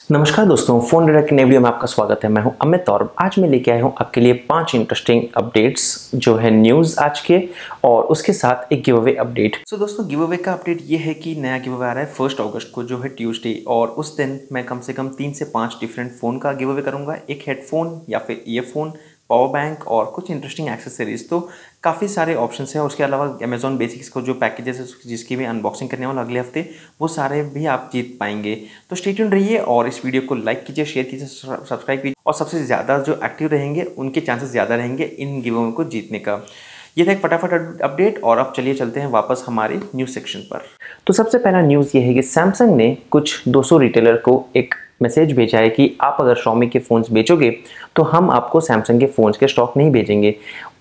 नमस्कार दोस्तों, phone direct के नए वीडियो में आपका स्वागत है। मैं हूं अमित और आज मैं लेके आया हूं आपके लिए 5 इंटरेस्टिंग अपडेट्स जो है न्यूज़ आज के, और उसके साथ एक गिव अवे अपडेट। दोस्तों, गिव अवे का अपडेट ये है कि नया गिव अवे आ रहा है 1 अगस्त को जो है ट्यूसडे, और उस दिन मैं कम से कम 3 से 5 डिफरेंट फ़ोन का गिव अवे करूँगा। एक हेडफोन या फिर ईयरफोन, पावर बैंक और कुछ इंटरेस्टिंग एक्सेसरीज। तो काफ़ी सारे ऑप्शंस हैं। उसके अलावा अमेजॉन बेसिक्स को जो पैकेजेस है जिसकी भी अनबॉक्सिंग करने वाला अगले हफ्ते, वो सारे भी आप जीत पाएंगे। तो स्टे ट्यून्ड रहिए और इस वीडियो को लाइक कीजिए, शेयर कीजिए, सब्सक्राइब कीजिए, और सबसे ज़्यादा जो एक्टिव रहेंगे उनके चांसेस ज़्यादा रहेंगे इन गिव अवे को जीतने का। ये था एक फटाफट अपडेट, और अब चलिए चलते हैं वापस हमारे न्यूज़ सेक्शन पर। तो सबसे पहला न्यूज़ ये है कि सैमसंग ने कुछ 200 रिटेलर को एक मैसेज भेजा है कि आप अगर Xiaomi के फ़ोन्स बेचोगे तो हम आपको सैमसंग के फ़ोन्स के स्टॉक नहीं भेजेंगे।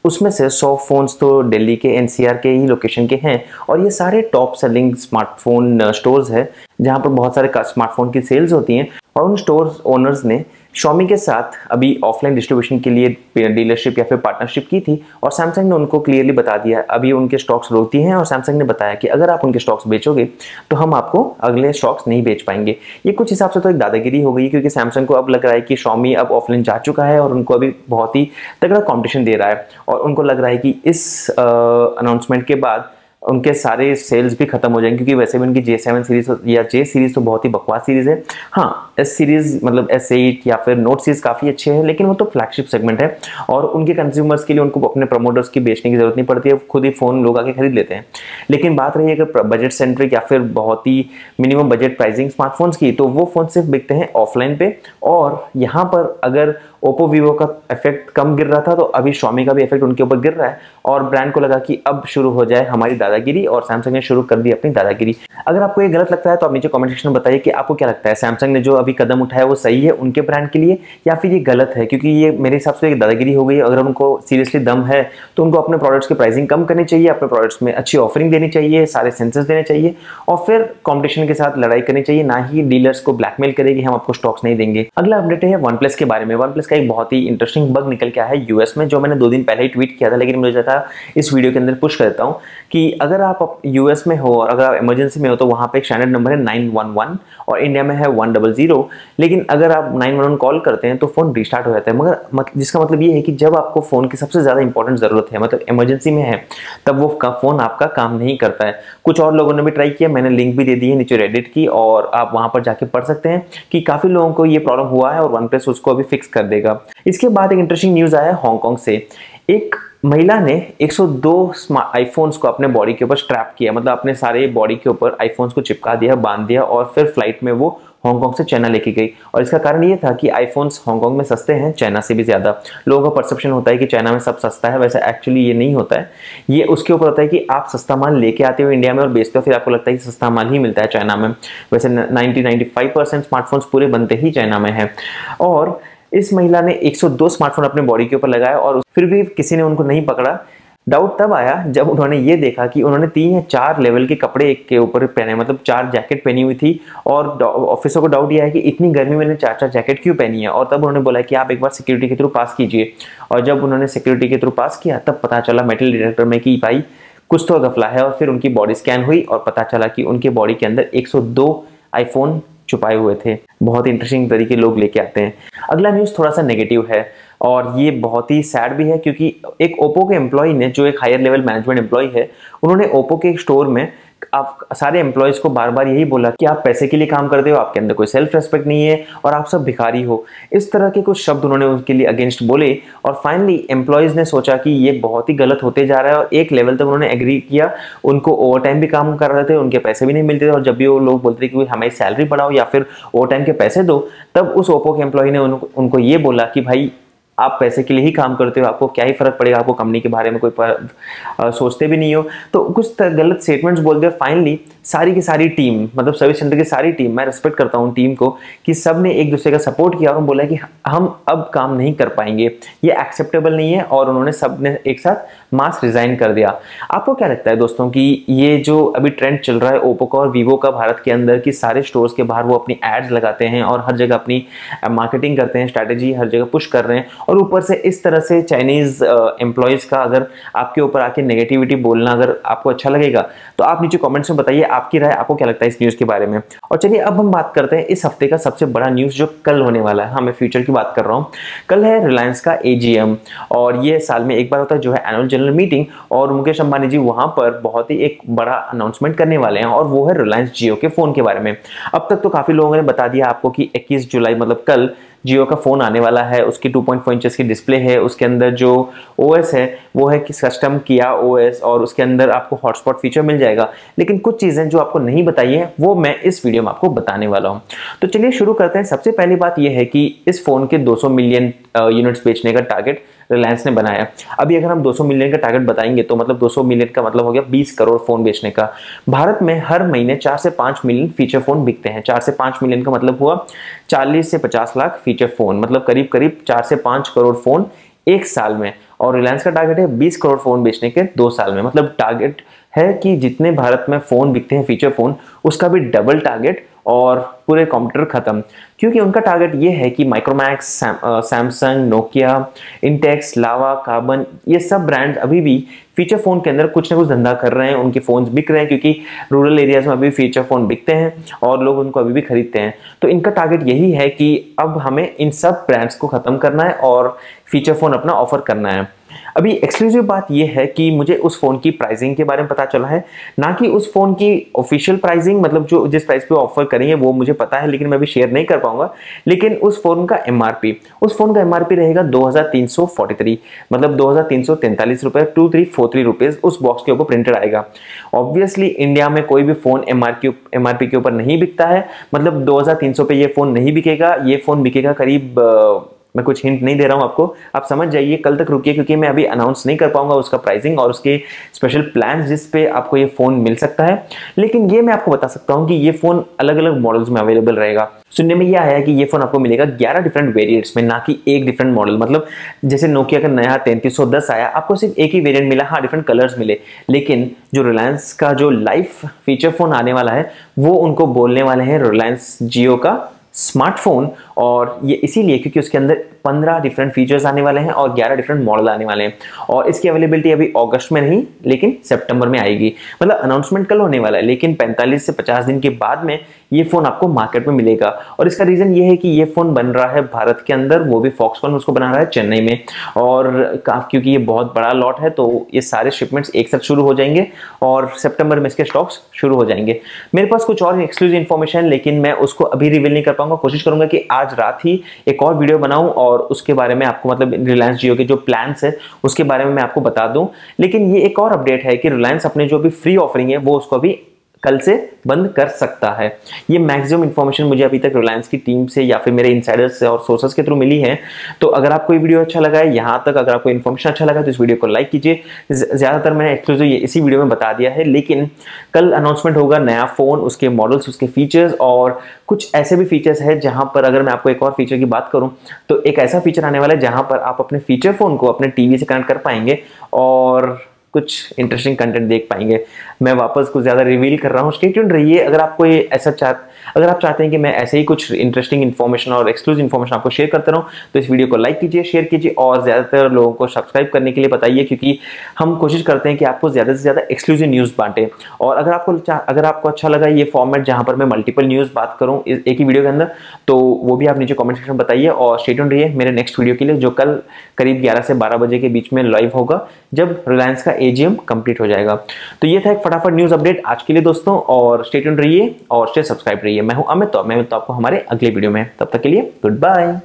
उसमें से 100 फ़ोन्स तो दिल्ली के NCR के ही लोकेशन के हैं, और ये सारे टॉप सेलिंग स्मार्टफोन स्टोर्स है जहाँ पर बहुत सारे स्मार्टफोन की सेल्स होती हैं। और उन स्टोर्स ओनर्स ने Xiaomi के साथ अभी ऑफलाइन डिस्ट्रीब्यूशन के लिए डीलरशिप या फिर पार्टनरशिप की थी, और सैमसंग ने उनको क्लियरली बता दिया अभी उनके स्टॉक्स रोकती हैं, और सैमसंग ने बताया कि अगर आप उनके स्टॉक्स बेचोगे तो हम आपको अगले स्टॉक्स नहीं बेच पाएंगे। ये कुछ हिसाब से तो एक दादागिरी हो गई, क्योंकि सैमसंग को अब लग रहा है कि Xiaomi अब ऑफलाइन जा चुका है और उनको अभी बहुत ही तगड़ा कॉम्पिटिशन दे रहा है, और उनको लग रहा है कि इस अनाउंसमेंट के बाद उनके सारे सेल्स भी खत्म हो जाएंगे, क्योंकि वैसे भी उनकी J7 सीरीज या J सीरीज तो बहुत ही बकवास सीरीज है। हाँ, S सीरीज मतलब S8 या फिर नोट सीरीज काफ़ी अच्छे हैं, लेकिन वो तो फ्लैगशिप सेगमेंट है और उनके कंज्यूमर्स के लिए उनको अपने प्रमोटर्स की बेचने की जरूरत नहीं पड़ती है, खुद ही फ़ोन लोग आके खरीद लेते हैं। लेकिन बात रही अगर बजट सेंट्रिक या फिर बहुत ही मिनिमम बजट प्राइसिंग स्मार्टफोन्स की, तो वो फ़ोन सिर्फ बिकते हैं ऑफलाइन पे। और यहाँ पर अगर ओप्पो वीवो का इफेक्ट कम गिर रहा था, तो अभी Xiaomi का भी इफेक्ट उनके ऊपर गिर रहा है, और ब्रांड को लगा कि अब शुरू हो जाए हमारी दादागिरी, और सैमसंग ने शुरू कर दी अपनी दादागिरी। अगर आपको ये गलत लगता है तो आप नीचे कमेंट सेक्शन में बताइए कि आपको क्या लगता है, सैमसंग ने जो अभी कदम उठाया वो सही है उनके ब्रांड के लिए या फिर ये गलत है, क्योंकि ये मेरे हिसाब से एक दादागिरी हो गई। अगर उनको सीरियसली दम है तो उनको अपने प्रोडक्ट्स की प्राइसिंग कम करनी चाहिए, अपने प्रोडक्ट्स में अच्छी ऑफरिंग देनी चाहिए, सारे सेंसर्स देने चाहिए, और फिर कॉम्पिटिशन के साथ लड़ाई करनी चाहिए, ना ही डीलर्स को ब्लैकमेल करे कि हम आपको स्टॉक्स नहीं देंगे। अगला अपडेट है OnePlus के बारे में। OnePlus का एक बहुत ही इंटरेस्टिंग बग निकल के आया है यूएस में, जो मैंने 2 दिन पहले ही ट्वीट किया था, लेकिन मुझे लगा इस वीडियो के अंदर पुश कर देता हूं कि अगर आप यूएस में हो और अगर आप इमरजेंसी में हो तो वहां पे एक स्टैंडर्ड नंबर है 911 और इंडिया में है 100, लेकिन अगर आप 911 कॉल करते हैं तो फोन रिस्टार्ट हो जाता है। मगर जिसका मतलब ये है कि जब आपको फोन की सबसे ज्यादा इंपॉर्टेंट जरूरत है, मतलब इमरजेंसी में है, तब वो फोन आपका काम नहीं करता है। कुछ और लोगों ने भी ट्राई किया, मैंने लिंक भी दे दी है नीचे रेडिट की, और आप वहां पर जाके पढ़ सकते हैं कि काफी लोगों को ये प्रॉब्लम हुआ है और OnePlus उसको अभी फिक्स कर देगा। इसके बाद एक इंटरेस्टिंग न्यूज आया हांगकांग से। एक महिला ने 102 आईफोन्स को अपने बॉडी के ऊपर स्ट्रैप किया, मतलब अपने सारे बॉडी के ऊपर आईफोन्स को चिपका दिया, बांध दिया, और फिर फ्लाइट में वो हांगकांग से चाइना लेके गई। और इसका कारण ये था कि आईफोन्स हांगकांग में सस्ते हैं चाइना से भी ज्यादा। लोगों का परसेप्शन होता है कि चाइना में सब सस्ता है, वैसे एक्चुअली ये नहीं होता है। ये उसके ऊपर होता है कि आप सस्ता माल लेके आते हो इंडिया में और बेचते हो, फिर आपको लगता है कि सस्ता माल ही मिलता है चाइना में। वैसे 90-95% स्मार्टफोन्स पूरे बनते ही चाइना में है। और इस महिला ने 102 स्मार्टफोन अपने बॉडी के ऊपर लगाया, और फिर भी किसी ने उनको नहीं पकड़ा। डाउट तब आया जब उन्होंने ये देखा कि उन्होंने 3 या 4 लेवल के कपड़े एक के ऊपर पहने, मतलब 4 जैकेट पहनी हुई थी, और ऑफिसर को डाउट ये है कि इतनी गर्मी में 4-4 जैकेट क्यों पहनी है। और तब उन्होंने बोला कि आप एक बार सिक्योरिटी के थ्रू पास कीजिए, और जब उन्होंने सिक्योरिटी के थ्रू पास किया तब पता चला मेटल डिटेक्टर में कि भाई कुछ तो गफला है, और फिर उनकी बॉडी स्कैन हुई और पता चला कि उनके बॉडी के अंदर 102 आईफोन छुपाए हुए थे। बहुत इंटरेस्टिंग तरीके लोग लेके आते हैं। अगला न्यूज़ थोड़ा सा नेगेटिव है, और ये बहुत ही सैड भी है, क्योंकि एक ओप्पो के एम्प्लॉय ने, जो एक हायर लेवल मैनेजमेंट एम्प्लॉय है, उन्होंने ओप्पो के एक स्टोर में आप सारे एम्प्लॉयज को बार बार यही बोला कि आप पैसे के लिए काम करते हो, आपके अंदर कोई सेल्फ रेस्पेक्ट नहीं है और आप सब भिखारी हो। इस तरह के कुछ शब्द उन्होंने उनके लिए अगेंस्ट बोले, और फाइनली एम्प्लॉयज ने सोचा कि ये बहुत ही गलत होते जा रहा है, और एक लेवल तक उन्होंने एग्री किया। उनको ओवर टाइम भी काम कर रहे थे, उनके पैसे भी नहीं मिलते थे, और जब भी वो लोग बोलते थे कि हमें सैलरी बढ़ाओ या फिर ओवर टाइम के पैसे दो, तब उस ओप्पो के एम्प्लॉय ने उनको ये बोला कि भाई आप पैसे के लिए ही काम करते हो, आपको क्या ही फर्क पड़ेगा, आपको कंपनी के बारे में कोई सोचते भी नहीं हो। तो कुछ गलत स्टेटमेंट्स बोल दिया। फाइनली सारी की सारी टीम, मतलब सर्विस सेंटर की सारी टीम, मैं रिस्पेक्ट करता हूँ टीम को, कि सब ने एक दूसरे का सपोर्ट किया और बोला कि हम अब काम नहीं कर पाएंगे, ये एक्सेप्टेबल नहीं है, और उन्होंने सब ने एक साथ मास रिजाइन कर दिया। आपको क्या लगता है दोस्तों कि ये जो अभी ट्रेंड चल रहा है ओप्पो का और वीवो का भारत के अंदर, कि सारे स्टोर्स के बाहर वो अपनी एड्स लगाते हैं और हर जगह अपनी मार्केटिंग करते हैं, स्ट्रैटेजी हर जगह पुश कर रहे हैं, और ऊपर से इस तरह से चाइनीज एम्प्लॉयज का अगर आपके ऊपर आके नेगेटिविटी बोलना अगर आपको अच्छा लगेगा तो आप नीचे कमेंट्स में बताइए आपकी राय, आपको क्या लगता है इस न्यूज़ के बारे में। और चलिए अब हम बात करते हैं इस हफ्ते का सबसे बड़ा न्यूज़ जो कल होने वाला है। हाँ, मैं फ्यूचर की बात कर रहा हूँ। कल है रिलायंस का AGM और ये साल में एक बार होता है जो है एनुअल जनरल मीटिंग, और मुकेश अंबानी जी वहां पर बहुत ही एक बड़ा अनाउंसमेंट करने वाले हैं और वो है रिलायंस जियो के फोन के बारे में। अब तक तो काफी लोगों ने बता दिया आपको कि 21 जुलाई मतलब कल जियो का फोन आने वाला है। उसकी 2.4 इंचेस की डिस्प्ले है, उसके अंदर जो OS है वो है कि कस्टम किया OS, और उसके अंदर आपको हॉटस्पॉट फीचर मिल जाएगा। लेकिन कुछ चीजें जो आपको नहीं बताई है वो मैं इस वीडियो में आपको बताने वाला हूं। तो चलिए शुरू करते हैं। सबसे पहली बात यह है कि इस फोन के 200 मिलियन यूनिट्स बेचने का टारगेट रिलायंस ने बनाया। अभी अगर हम 200 मिलियन का टारगेट बताएंगे तो मतलब 200 मिलियन का मतलब हो गया 20 करोड़ फोन बेचने का। भारत में हर महीने 4 से 5 मिलियन फीचर फोन बिकते हैं। 4 से 5 मिलियन का मतलब हुआ 40 से 50 लाख फीचर फोन, मतलब करीब करीब 4 से 5 करोड़ फोन एक साल में। और रिलायंस का टारगेट है 20 करोड़ फोन बेचने के 2 साल में। मतलब टारगेट है कि जितने भारत में फोन बिकते हैं फीचर फोन उसका भी डबल टारगेट, और पूरे कंप्यूटर खत्म। क्योंकि उनका टारगेट ये है कि माइक्रोमैक्स, सैमसंग, नोकिया, इंटेक्स, लावा, कार्बन, ये सब ब्रांड्स अभी भी फीचर फोन के अंदर कुछ ना कुछ धंधा कर रहे हैं। उनके फोन्स बिक रहे हैं क्योंकि रूरल एरियाज में अभी फीचर फोन बिकते हैं और लोग उनको अभी भी खरीदते हैं। तो इनका टारगेट यही है कि अब हमें इन सब ब्रांड्स को खत्म करना है और फीचर फोन अपना ऑफर करना है। अभी एक्सक्लूसिव बात यह है कि मुझे उस फोन की प्राइसिंग के बारे में पता चला है, ना कि उस फोन की ऑफिशियल प्राइसिंग, मतलब जो जिस प्राइस पे ऑफर करेंगे वो मुझे पता है लेकिन मैं अभी शेयर नहीं कर पाऊंगा। लेकिन उस फोन का MRP रहेगा 2343, मतलब 2343 रुपए, 2343 रुपीज उस बॉक्स के ऊपर प्रिंटेड आएगा। ऑब्वियसली इंडिया में कोई भी फोन MRP के ऊपर नहीं बिकता है, मतलब 2300 पे ये फोन नहीं बिकेगा। ये फोन बिकेगा करीब, मैं कुछ हिंट नहीं दे रहा हूं आपको, आप समझ जाइए, कल तक रुकिए क्योंकि मैं अभी अनाउंस नहीं कर पाऊंगा उसका प्राइसिंग और उसके स्पेशल प्लान जिस पे आपको ये फोन मिल सकता है। लेकिन ये मैं आपको बता सकता हूं कि ये फोन अलग अलग मॉडल्स में अवेलेबल रहेगा। सुनने में यह आया कि ये फोन आपको मिलेगा 11 डिफरेंट वेरिएंट्स में, ना कि एक डिफरेंट मॉडल। मतलब जैसे नोकिया का नया 3310 आया, आपको सिर्फ एक ही वेरिएंट मिला, हाँ डिफरेंट कलर्स मिले। लेकिन जो रिलायंस का जो लाइफ फीचर फोन आने वाला है वो उनको बोलने वाले हैं रिलायंस जियो का स्मार्टफोन, और ये इसीलिए क्योंकि उसके अंदर 15 डिफरेंट फीचर्स आने वाले हैं और 11 डिफरेंट मॉडल आने वाले हैं। और इसकी अवेलेबिलिटी अभी अगस्त में नहीं लेकिन सितंबर में आएगी। मतलब अनाउंसमेंट कल होने वाला है लेकिन 45 से 50 दिन के बाद में ये फोन आपको मार्केट में मिलेगा। और इसका रीजन ये है कि ये फोन बन रहा है भारत के अंदर, वो भी फॉक्सकॉन उसको बना रहा है चेन्नई में। और क्योंकि ये बहुत बड़ा लॉट है तो ये सारे शिपमेंट्स एक साथ शुरू हो जाएंगे और सितंबर में इसके स्टॉक्स शुरू हो जाएंगे। मेरे पास कुछ और एक्सक्लूसिव इन्फॉर्मेशन, लेकिन मैं उसको अभी रिवील नहीं कर पाऊंगा। कोशिश करूंगा कि आज रात ही एक और वीडियो बनाऊं और उसके बारे में आपको, मतलब रिलायंस जियो के जो प्लान्स है उसके बारे में मैं आपको बता दूं। लेकिन ये एक और अपडेट है कि रिलायंस अपने जो भी फ्री ऑफरिंग है वो उसको अभी कल से बंद कर सकता है। ये मैक्सिमम इंफॉर्मेशन मुझे अभी तक रिलायंस की टीम से या फिर मेरे इनसाइडर्स से और सोर्सेस के थ्रू मिली है। तो अगर आपको ये वीडियो अच्छा लगा है यहाँ तक, अगर आपको इन्फॉर्मेशन अच्छा लगा तो इस वीडियो को लाइक कीजिए। ज्यादातर मैंने एक्सक्लूसिव इसी वीडियो में बता दिया है, लेकिन कल अनाउंसमेंट होगा नया फोन, उसके मॉडल्स, उसके फीचर्स, और कुछ ऐसे भी फीचर्स है जहां पर अगर मैं आपको एक और फीचर की बात करूं तो एक ऐसा फीचर आने वाला है जहां पर आप अपने फीचर फोन को अपने टीवी से कनेक्ट कर पाएंगे और कुछ इंटरेस्टिंग कंटेंट देख पाएंगे। मैं वापस कुछ ज्यादा रिवील कर रहा हूँ, स्टे ट्यून्ड रहिए। अगर आपको ये ऐसा अगर आप चाहते हैं कि मैं ऐसे ही कुछ इंटरेस्टिंग इन्फॉर्मेशन और एक्सक्लूसिव इन्फॉर्मेशन आपको शेयर करता रहूं तो इस वीडियो को लाइक कीजिए, शेयर कीजिए और ज्यादातर लोगों को सब्सक्राइब करने के लिए बताइए, क्योंकि हम कोशिश करते हैं कि आपको ज्यादा से ज्यादा एक्सक्लूसिव न्यूज बांटे। और अगर आपको अच्छा लगा ये फॉर्मेट जहां पर मैं मल्टीपल न्यूज बात करूं एक ही वीडियो के अंदर, तो वो भी आप नीचे कमेंट सेक्शन में बताइए। और स्टे ट्यून्ड रहिए मेरे नेक्स्ट वीडियो के लिए, जो कल करीब 11 से 12 बजे के बीच में लाइव होगा जब रिलायंस का AGM कंप्लीट हो जाएगा। तो ये था एक फटाफट न्यूज अपडेट आज के लिए दोस्तों, और स्टे ट्यून्ड रहिए और स्टे सब्सक्राइब रहिए। मैं हूं अमित और मैं मिलता हूं आपको हमारे अगले वीडियो में। तब तक के लिए गुड बाय।